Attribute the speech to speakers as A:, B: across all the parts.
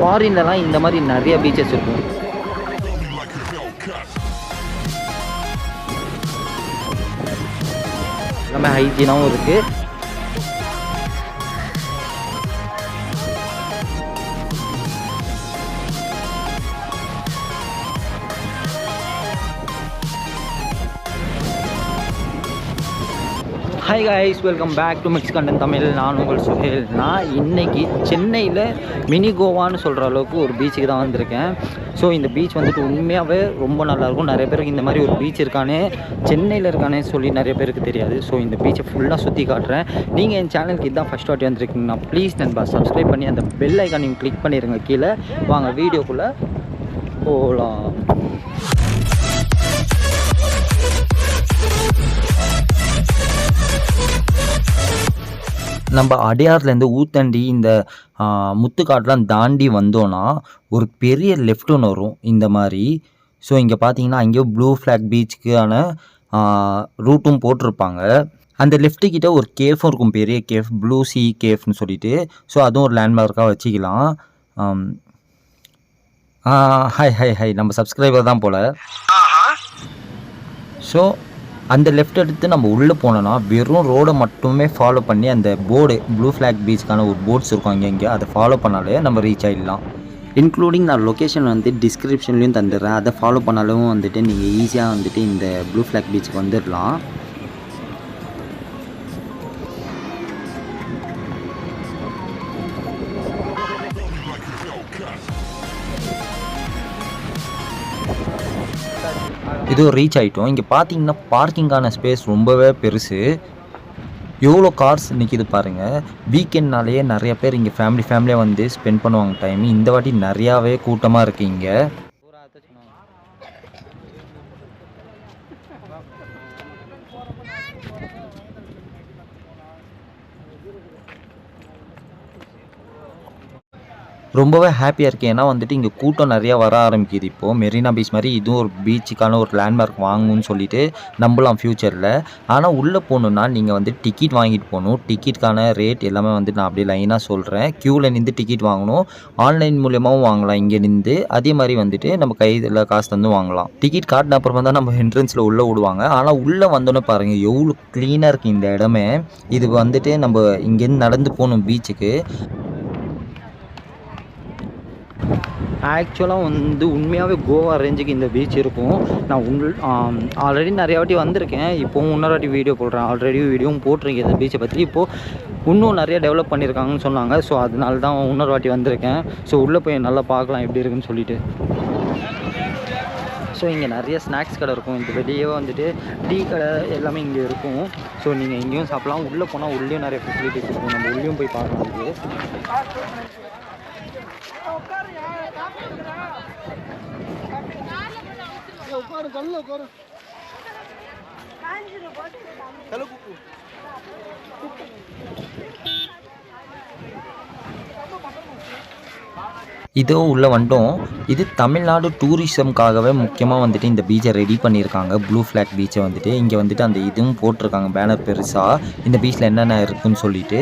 A: ஃபாரின்லலாம் இந்த மாதிரி நிறைய பீச்சஸ் இருக்கும். எல்லாமே ஹைஜீனாகவும் இருக்குது. Hi guys, welcome back to mix content Tamil. நான் உங்கள் சுஹேல். நான் இன்றைக்கி சென்னையில் மினி கோவான்னு சொல்கிற அளவுக்கு ஒரு பீச்சுக்கு தான் வந்திருக்கேன். ஸோ இந்த பீச் வந்துட்டு உண்மையாகவே ரொம்ப நல்லாயிருக்கும். நிறைய பேருக்கு இந்த மாதிரி ஒரு பீச் இருக்கானே, சென்னையில் இருக்கானே சொல்லி நிறைய பேருக்கு தெரியாது. ஸோ இந்த பீச்சை ஃபுல்லாக சுற்றி காட்டுறேன். நீங்கள் என் சேனலுக்கு இதுதான் ஃபஸ்ட் வாட்டி வந்திருக்கீங்கன்னா ப்ளீஸ் நண்பா சப்ஸ்கிரைப் பண்ணி அந்த பெல் ஐக்கான் நீங்கள் கிளிக் பண்ணிடுங்க. கீழே வாங்க வீடியோக்குள்ளே போகலாம். நம்ம அடையார்லேருந்து ஊத்தண்டி இந்த முத்துக்காட்டெலாம் தாண்டி வந்தோன்னா ஒரு பெரிய லெஃப்ட் ஒன்று வரும் இந்த மாதிரி. ஸோ இங்கே பார்த்தீங்கன்னா அங்கேயோ ப்ளூ ஃப்ளாக் பீச்சுக்கான ரூட்டும் போட்டிருப்பாங்க. அந்த லெஃப்ட்டுக்கிட்ட ஒரு கேஃபும் இருக்கும், பெரிய கேஃப், ப்ளூ சி கேஃப்னு சொல்லிட்டு. ஸோ அதுவும் ஒரு லேண்ட்மார்க்காக வச்சுக்கலாம். ஹாய் ஹாய் ஹாய், நம்ம சப்ஸ்கிரைபர் தான் போல். ஸோ அந்த லெஃப்ட் எடுத்து நம்ம உள்ளே போனோன்னா வெறும் ரோடை மட்டுமே ஃபாலோ பண்ணி அந்த போர்டு ப்ளூ ஃப்ளாக் பீச்சுக்கான ஒரு போர்ட்ஸ் இருக்கும் அங்கே அதை ஃபாலோ பண்ணாலே நம்ம ரீச் ஆகிடலாம். இன்க்ளூடிங் நான் லொக்கேஷன் வந்து டிஸ்கிரிப்ஷன்லேயும் தந்துடுறேன். அதை ஃபாலோ பண்ணாலும் வந்துட்டு நீங்கள் ஈஸியாக வந்துட்டு இந்த ப்ளூ ஃப்ளாக் பீச்சுக்கு வந்துடலாம். இது ரீச் ஆகிட்டோம். இங்கே பார்த்தீங்கன்னா பார்க்கிங்கான ஸ்பேஸ் ரொம்பவே பெருசு. எவ்வளோ கார்ஸ் நிற்கிது பாருங்கள். வீக்கெண்ட்னாலேயே நிறைய பேர் இங்கே ஃபேமிலியாக வந்து ஸ்பெண்ட் பண்ணுவாங்க டைம். இந்த வாட்டி நிறையாவே கூட்டமாக இருக்குது இங்கே. ரொம்பவே ஹாப்பியாக இருக்குது. ஏன்னா வந்துட்டு இங்கே கூட்டம் நிறையா வர ஆரம்பிக்குது. இப்போது மெரினா பீச் மாதிரி இதுவும் ஒரு பீச்சுக்கான ஒரு லேண்ட்மார்க் வாங்கணும்னு சொல்லிட்டு நம்பலாம் ஃப்யூச்சரில். ஆனால் உள்ளே போகணுன்னா நீங்கள் வந்து டிக்கெட் வாங்கிட்டு போகணும். டிக்கெட்டுக்கான ரேட் எல்லாமே வந்து நான் அப்படியே லைனாக சொல்கிறேன். க்யூவில் நின்று டிக்கெட் வாங்கணும். ஆன்லைன் மூலியமாகவும் வாங்கலாம் இங்கே நின்று. அதே மாதிரி வந்துட்டு நம்ம கையில் காசு தந்து வாங்கலாம். டிக்கெட் காட்டின அப்புறமா தான் நம்ம என்ட்ரன்ஸில் உள்ளே விடுவாங்க. ஆனால் உள்ளே வந்தோன்னே பாருங்கள் எவ்வளோ க்ளீனாக இருக்குது இந்த இடமே. இது வந்துட்டு நம்ம இங்கேருந்து நடந்து போகணும் பீச்சுக்கு. ஆக்சுவலாக வந்து உண்மையாகவே கோவா ரேஞ்சுக்கு இந்த பீச் இருக்கும். நான் ஆல்ரெடி நிறைய வாட்டி வந்திருக்கேன். இப்போவும் இன்னொரு வாட்டி வீடியோ போடுறேன். ஆல்ரெடி வீடியோவும் போட்டிருக்கேன் இந்த பீச்சை பற்றி. இப்போது இன்னும் நிறைய டெவலப் பண்ணியிருக்காங்கன்னு சொன்னாங்க. ஸோ அதனால தான் இன்னொரு வாட்டி வந்திருக்கேன். ஸோ உள்ளே போய் நல்லா பார்க்கலாம் எப்படி இருக்குன்னு சொல்லிட்டு. ஸோ இங்கே நிறைய ஸ்நாக்ஸ் கடை இருக்கும். இந்த வெளியே வந்துட்டு டீ கடை எல்லாமே இங்கே இருக்கும். ஸோ நீங்கள் இங்கேயும் சாப்பிட்லாம். உள்ளே போனால் உள்ளேயும் நிறைய ஃபெசிலிட்டிஸ் இருக்கும். நம்ம உள்ளேயும் போய் பார்க்கலாம். இதோ உள்ளே வந்துட்டோம். இது தமிழ்நாடு டூரிசம்காகவே முக்கியமாக வந்துட்டு இந்த பீச்சை ரெடி பண்ணியிருக்காங்க. ப்ளூ ஃப்ளாக் பீச்சை வந்துட்டு இங்கே வந்துட்டு அந்த இதுவும் போட்டிருக்காங்க பேனர் பெருசாக, இந்த பீச்சில் என்னென்ன இருக்குதுன்னு சொல்லிட்டு.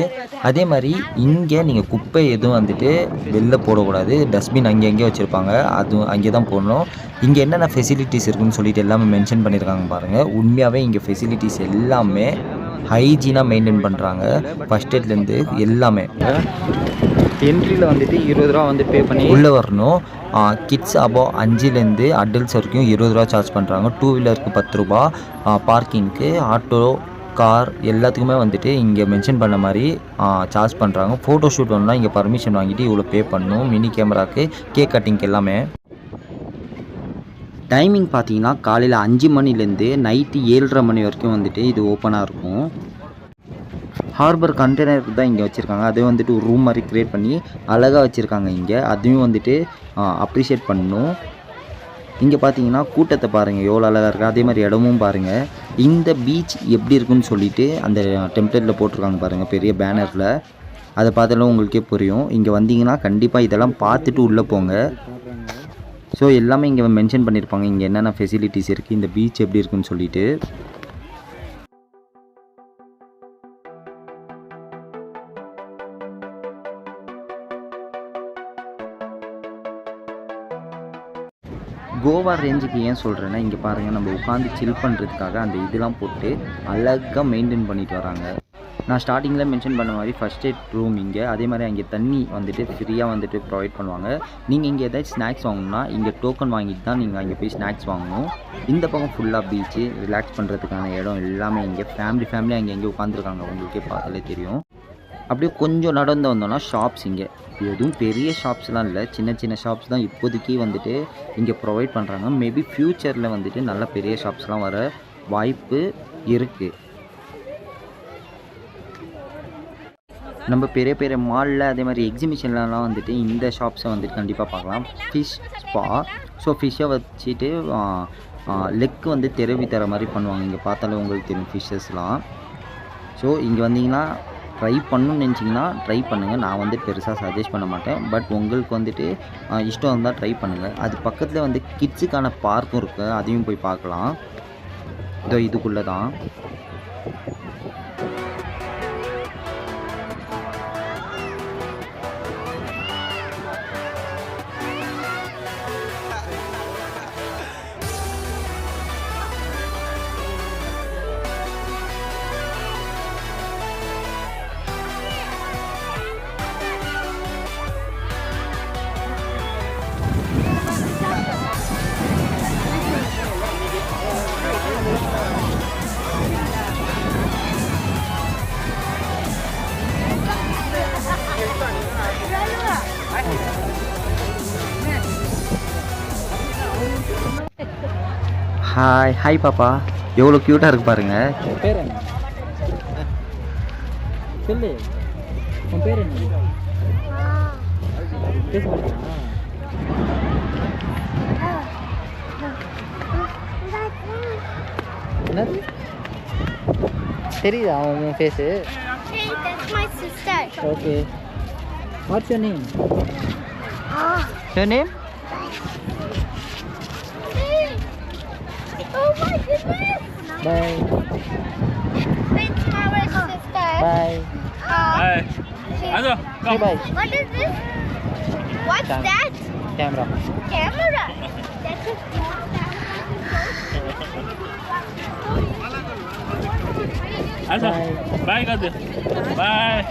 A: அதே மாதிரி இங்கே நீங்கள் குப்பை எதுவும் வந்துட்டு வெளில போடக்கூடாது. டஸ்ட்பின் அங்கங்கே வச்சுருப்பாங்க, அதுவும் அங்கே தான் போடணும். இங்கே என்னென்ன ஃபெசிலிட்டிஸ் இருக்குதுன்னு சொல்லிட்டு எல்லாமே மென்ஷன் பண்ணியிருக்காங்க பாருங்கள். உண்மையாகவே இங்கே ஃபெசிலிட்டிஸ் எல்லாமே ஹைஜீனாக மெயின்டைன் பண்ணுறாங்க. ஃபஸ்ட் எய்ட்லேருந்து எல்லாமே. என்ட்ரியில் வந்துட்டு 20 ரூபா வந்து பே பண்ணி உள்ளே வரணும். கிட்ஸ் அபோவ் 5லேருந்து அடல்ட்ஸ் வரைக்கும் 20 ரூபா சார்ஜ் பண்ணுறாங்க. 2 வீலருக்கு 10 ரூபா, பார்க்கிங்க்கு, ஆட்டோ, கார் எல்லாத்துக்குமே வந்துட்டு இங்கே மென்ஷன் பண்ண மாதிரி சார்ஜ் பண்ணுறாங்க. ஃபோட்டோ ஷூட் வேணும்னா இங்கே பர்மிஷன் வாங்கிட்டு இவ்வளோ பே பண்ணணும். மினி கேமராவுக்கு, கேக் கட்டிங்க்கு எல்லாமே. டைமிங் பார்த்தீங்கன்னா காலையில் 5 மணிலேருந்து நைட்டு 7:30 மணி வரைக்கும் வந்துட்டு இது ஓப்பனாக இருக்கும். ஹார்பர் கண்டெய்னர் தான் இங்கே வச்சுருக்காங்க. அதே வந்துட்டு ஒரு ரூம் மாதிரி க்ரியேட் பண்ணி அழகாக வச்சுருக்காங்க இங்கே. அதையும் வந்துட்டு அப்ரிஷியேட் பண்ணணும். இங்கே பார்த்தீங்கன்னா கூட்டத்தை பாருங்கள் எவ்வளோ அழகாக இருக்குது. அதே மாதிரி இடமும் பாருங்கள். இந்த பீச் எப்படி இருக்குன்னு சொல்லிட்டு அந்த டெம்ப்ளேட்டில் போட்டிருக்காங்க பாருங்கள் பெரிய பேனரில். அதை பார்த்தாலும் உங்களுக்கே புரியும். இங்கே வந்தீங்கன்னா கண்டிப்பாக இதெல்லாம் பார்த்துட்டு உள்ளே போங்க. ஸோ எல்லாமே இங்கே மென்ஷன் பண்ணியிருப்பாங்க இங்கே என்னென்ன ஃபெசிலிட்டிஸ் இருக்குது, இந்த பீச் எப்படி இருக்குன்னு சொல்லிட்டு. லோவாக ரேஞ்சுக்கு ஏன் சொல்கிறேன்னா, இங்கே பாருங்கள், நம்ம உட்காந்து சில் பண்ணுறதுக்காக அந்த இதெல்லாம் போட்டு அழகாக மெயின்டைன் பண்ணிட்டு வராங்க. நான் ஸ்டார்டிங்கில் மென்ஷன் பண்ண மாதிரி ஃபஸ்ட் எய்ட் ரூம் இங்கே, அதே மாதிரி அங்கே தண்ணி வந்துட்டு ஃப்ரீயாக வந்துட்டு ப்ரொவைட் பண்ணுவாங்க. நீங்கள் இங்கே ஏதாச்சும் ஸ்நாக்ஸ் வாங்கணும்னா இங்கே டோக்கன் வாங்கிட்டு தான் நீங்கள் அங்கே போய் ஸ்நாக்ஸ் வாங்கணும். இந்த பக்கம் ஃபுல்லாக பீச்சு, ரிலாக்ஸ் பண்ணுறதுக்கான இடம் எல்லாமே இங்கே. ஃபேமிலி அங்கே எங்கே உட்காந்துருக்காங்க, உங்களுக்கே பார்த்தாலே தெரியும். அப்படியே கொஞ்சம் நடந்து வந்தோம்னா ஷாப்ஸ் இங்கே. எதுவும் பெரிய ஷாப்ஸ்லாம் இல்லை, சின்ன ஷாப்ஸ் தான் இப்போதைக்கு வந்துட்டு இங்கே ப்ரொவைட் பண்ணுறாங்க. மேபி ஃப்யூச்சரில் வந்துட்டு நல்ல பெரிய ஷாப்ஸ்லாம் வர வாய்ப்பு இருக்குது. நம்ம பெரிய மாலில் அதே மாதிரி எக்ஸிபிஷன்லலாம் வந்துட்டு இந்த ஷாப்ஸை வந்துட்டு கண்டிப்பாக பார்க்கலாம். Fish spa. ஸோ ஃபிஷ்ஷை வச்சுட்டு லெக் வந்து தெரவி தர மாதிரி பண்ணுவாங்க. இங்கே பார்த்தாலே உங்களுக்கு தெரியும் ஃபிஷ்ஷஸ்லாம். ஸோ இங்கே வந்தீங்கன்னா ட்ரை பண்ணணும்னு நினச்சிங்கன்னா ட்ரை பண்ணுங்கள். நான் வந்து பெருசாக சஜஸ்ட் பண்ண மாட்டேன். பட் உங்களுக்கு வந்துட்டு இஷ்டம் இருந்தால் ட்ரை பண்ணுங்கள். அது பக்கத்தில் வந்து கிட்ஸுக்கான பார்க்கும் இருக்குது, அதையும் போய் பார்க்கலாம். இதோ இதுக்குள்ளே தான். ஹாய் பாப்பா, எவ்வளோ க்யூட்டாக இருக்கு பாருங்க.
B: பேர் என்ன சொல்லு, உன் பேர் என்ன? பேச மாட்டேன். என்னது தெரியுதா உன் phase?
C: Hey, that's my sister.
B: Okay. What's your name?
A: Your name?
C: Hey. Oh my goodness.
B: Bye.
C: That's my sister.
B: Bye.
C: Hi.
B: Say bye.
C: What is this? What's
B: Camera.
C: that?
B: Camera.
C: Camera. That's a
B: Bye.
D: Bye guys. Bye.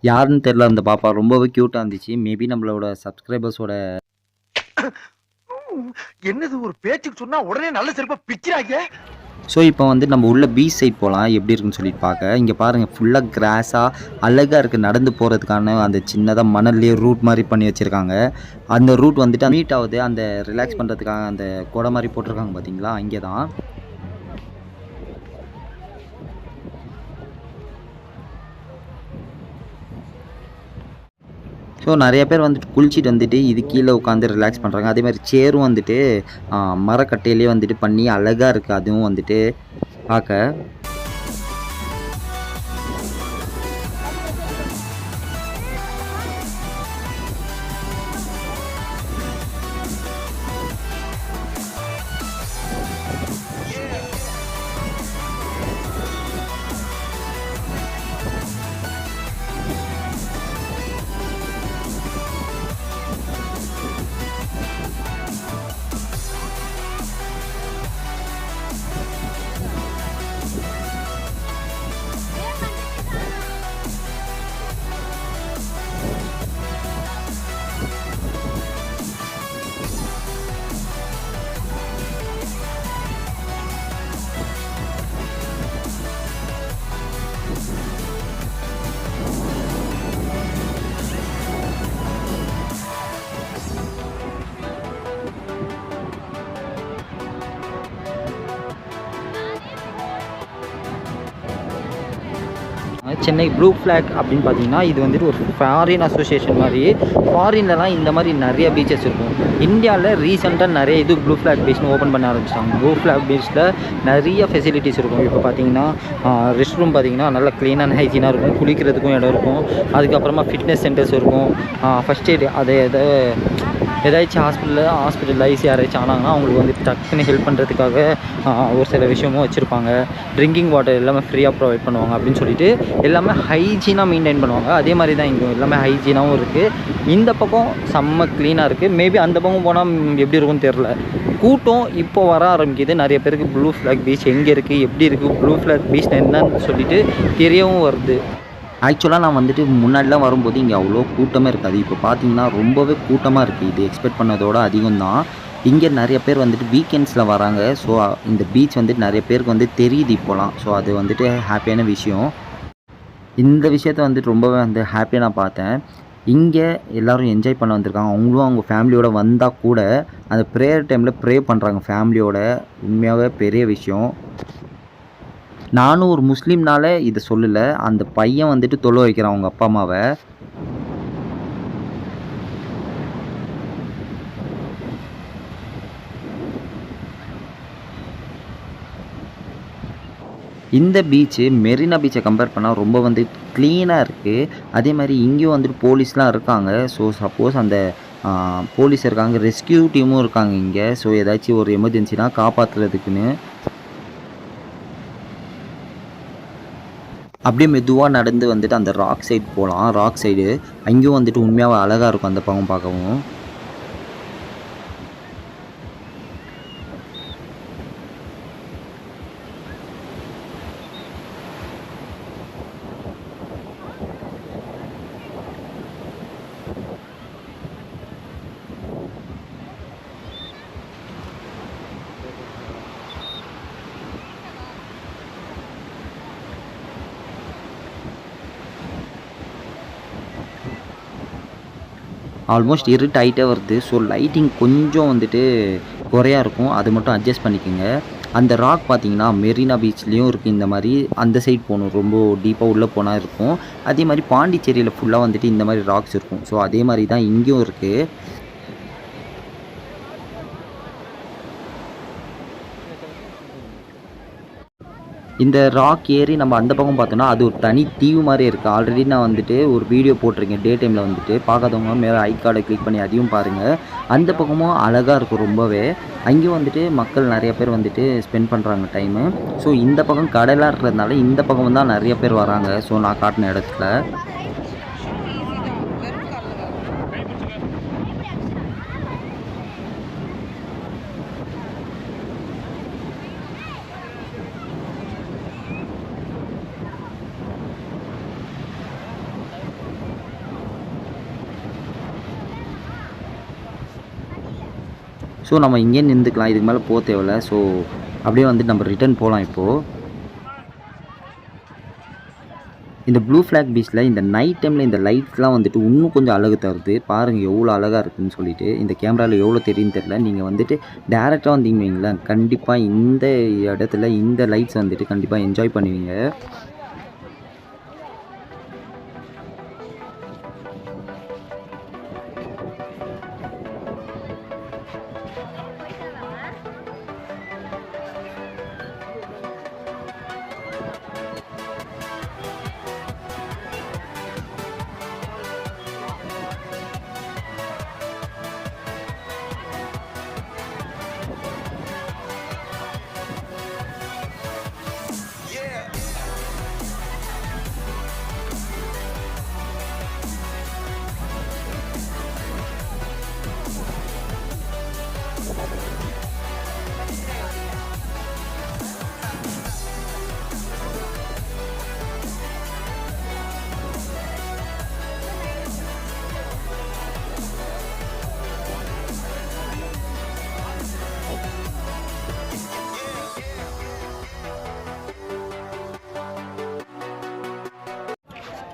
A: யாருன்னு தெரில, அந்த பாப்பா ரொம்பவே க்யூட்டாக இருந்துச்சு. Maybe நம்மளோட சப்ஸ்கிரைபர்ஸோட
E: என்னது ஒரு பேச்சுக்கு சொன்னா உடனே நல்ல செருப்பா பிக்கிறாங்க.
A: ஸோ இப்போ வந்து நம்ம உள்ள பீச் சைட் போகலாம், எப்படி இருக்குன்னு சொல்லிட்டு பார்க்க. இங்கே பாருங்கள், ஃபுல்லாக கிராஸாக அழகாக இருக்குது. நடந்து போகிறதுக்கான அந்த சின்னதாக மணல்லே ரூட் மாதிரி பண்ணி வச்சுருக்காங்க. அந்த ரூட் வந்துட்டு மீட் ஆகுது, அந்த ரிலாக்ஸ் பண்ணுறதுக்காக அந்த கொடை மாதிரி போட்டிருக்காங்க பார்த்தீங்களா, அங்கே தான். ஸோ நிறைய பேர் வந்துட்டு குளிச்சுட்டு வந்துட்டு இது கீழே உட்காந்து ரிலாக்ஸ் பண்ணுறாங்க. அதே மாதிரி சேரும் வந்துட்டு மரக்கட்டையிலே வந்துட்டு பண்ணி அழகாக இருக்குது, அதுவும் வந்துட்டு பார்க்க. சென்னை ப்ளூ ஃப்ளாக் அப்படின்னு பார்த்தீங்கன்னா இது வந்துட்டு ஒரு ஃபாரின் அசோசியேஷன் மாதிரி. ஃபாரின்லலாம் இந்த மாதிரி நிறைய பீச்சஸ் இருக்கும். இந்தியாவில் ரீசெண்டாக நிறைய இது ப்ளூ ஃப்ளாக் பீச்னு ஓப்பன் பண்ண ஆரம்பிச்சிட்டாங்க. ப்ளூ ஃப்ளாக் பீச்சில் நிறைய ஃபெசிலிட்டிஸ் இருக்கும். இப்போ பார்த்தீங்கன்னா ரெஸ்ட் ரூம் பார்த்தீங்கன்னா நல்லா க்ளீன் அண்ட் ஹைஜீனாக இருக்கும். குளிக்கிறதுக்கும் இடம் இருக்கும். அதுக்கப்புறமா ஃபிட்னஸ் சென்டர்ஸ் இருக்கும். ஃபஸ்ட் எய்ட் அதை ஏதாச்சும் ஹாஸ்பிட்டலைஸ் யாராச்சும் ஆனாங்கன்னா அவங்களுக்கு வந்து டக்குன்னு ஹெல்ப் பண்ணுறதுக்காக ஒரு சில விஷயமும் வச்சுருப்பாங்க. ட்ரிங்கிங் வாட்டர் எல்லாமே ஃப்ரீயாக ப்ரொவைட் பண்ணுவாங்க அப்படின்னு சொல்லிட்டு எல்லாமே ஹைஜீனாக மெயின்டைன் பண்ணுவாங்க. அதே மாதிரி தான் இங்கே எல்லாமே ஹைஜீனாகவும் இருக்குது. இந்த பக்கம் செம்ம க்ளீனாக இருக்குது. மேபி அந்த பக்கம் போனால் எப்படி இருக்கும்னு தெரில. கூட்டம் இப்போ வர ஆரம்பிக்குது. நிறைய பேருக்கு ப்ளூ ஃப்ளாக் பீச் எங்கே இருக்குது, எப்படி இருக்குது, ப்ளூ ஃப்ளாக் பீச் என்னன்னு சொல்லிட்டு தெரியவும் வருது. ஆக்சுவலாக நான் வந்துட்டு முன்னாடிலாம் வரும்போது இங்கே அவ்வளோ கூட்டமே இருக்காது. இப்போ பார்த்தீங்கன்னா ரொம்பவே கூட்டமாக இருக்குது. இது எக்ஸ்பெக்ட் பண்ணதோட அதிகம் தான். இங்கே நிறைய பேர் வந்துட்டு வீக்கெண்ட்ஸில் வராங்க. ஸோ இந்த பீச் வந்துட்டு நிறைய பேருக்கு வந்து தெரியுது இப்போலாம். ஸோ அது வந்துட்டு ஹாப்பியான விஷயம். இந்த விஷயத்த வந்துட்டு ரொம்பவே வந்து ஹாப்பியாக நான் பார்த்தேன். இங்கே எல்லோரும் என்ஜாய் பண்ண வந்திருக்காங்க. அவங்களும் அவங்க ஃபேமிலியோடு வந்தால் கூட அந்த ப்ரேயர் டைமில் ப்ரே பண்ணுறாங்க ஃபேமிலியோட. உண்மையாகவே பெரிய விஷயம். நானும் ஒரு முஸ்லீம்னால இதை சொல்லலை. அந்த பையன் வந்துட்டு தொழ வைக்கிறான் அவங்க அப்பா அம்மாவை. இந்த பீச்சு மெரினா பீச்சை கம்பேர் பண்ணால் ரொம்ப வந்து க்ளீனாக இருக்குது. அதே மாதிரி இங்கேயும் வந்துட்டு போலீஸ்லாம் இருக்காங்க. ஸோ சப்போஸ் அந்த போலீஸ் இருக்காங்க, ரெஸ்கியூ டீமும் இருக்காங்க இங்கே. ஸோ ஏதாச்சும் ஒரு எமர்ஜென்சினா காப்பாற்றுறதுக்குன்னு. அப்படியே மெதுவாக நடந்து வந்துட்டு அந்த ராக் சைடு போகலாம். ராக் சைடு அங்கேயும் வந்துட்டு உண்மையாக அழகாக இருக்கும் அந்த பக்கம் பார்க்கவும். ஆல்மோஸ்ட் இருட்டாயிட்டே வருது. ஸோ லைட்டிங் கொஞ்சம் வந்துட்டு குறையாக இருக்கும். அது மட்டும் அட்ஜஸ்ட் பண்ணிக்கோங்க. அந்த ராக் பார்த்தீங்கன்னா மெரினா பீச்லேயும் இருக்குது. இந்த மாதிரி அந்த சைட் போகணும், ரொம்ப டீப்பாக உள்ளே போனால் இருக்கும். அதே மாதிரி பாண்டிச்சேரியில் ஃபுல்லாக வந்துட்டு இந்த மாதிரி ராக்ஸ் இருக்கும். ஸோ அதே மாதிரி தான் இங்கேயும் இருக்குது. இந்த ராக் ஏறி நம்ம அந்த பக்கம் பார்த்தோன்னா அது ஒரு தனி தீவு மாதிரி இருக்குது. ஆல்ரெடி நான் வந்துட்டு ஒரு வீடியோ போட்டிருக்கேன் டே டைமில் வந்துட்டு. பார்க்காதவங்க மேலே ஐ கார்டை கிளிக் பண்ணி அதையும் பாருங்கள். அந்த பக்கமும் அழகாக இருக்கும் ரொம்பவே. அங்கேயும் வந்துட்டு மக்கள் நிறைய பேர் வந்துட்டு ஸ்பெண்ட் பண்ணுறாங்க டைமு. ஸோ இந்த பக்கம் கடலாக இருக்கிறதுனால இந்த பக்கம் தான் நிறைய பேர் வராங்க. ஸோ நான் காட்டின இடத்துல ஸோ நம்ம இங்கே நின்றுக்கலாம். இதுக்கு மேலே போக தேவையில்ல. ஸோ அப்படியே வந்து நம்ம ரிட்டர்ன் போகலாம். இப்போது இந்த ப்ளூ ஃப்ளாக் பீச்சில் இந்த நைட் டைமில் இந்த லைட்ஸ்லாம் வந்துட்டு இன்னும் கொஞ்சம் அழகு தருது. பாருங்கள் எவ்வளோ அழகாக இருக்குதுன்னு சொல்லிட்டு. இந்த கேமராவில் எவ்வளோ தெரியுன்னு தெரில. நீங்கள் வந்துட்டு டேரெக்டாக வந்தீங்கன்னு வைங்களேன், கண்டிப்பாக இந்த இடத்துல இந்த லைட்ஸ் வந்துட்டு கண்டிப்பாக என்ஜாய் பண்ணுவீங்க.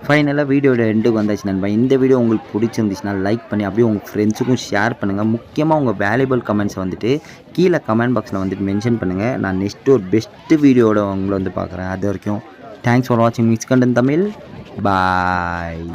A: ஃபைனலாக வீடியோட எண்டுக்கு வந்தாச்சு நண்பா. இந்த வீடியோ உங்களுக்கு பிடிச்சிருந்துச்சுன்னா லைக் பண்ணி அப்படியே உங்கள் ஃப்ரெண்ட்ஸுக்கும் ஷேர் பண்ணுங்கள். முக்கியமாக உங்கள் வேல்யூபிள் கமெண்ட்ஸை வந்துட்டு கீழே கமெண்ட் பாக்ஸில் வந்துட்டு மென்ஷன் பண்ணுங்கள். நான் நெக்ஸ்ட்டு ஒரு பெஸ்ட்டு வீடியோட உங்களை வந்து பார்க்குறேன். அது வரைக்கும் தேங்க்ஸ் ஃபார் வாட்சிங் மிக்ஸ் கண்டென்ட் தமிழ். பாய்.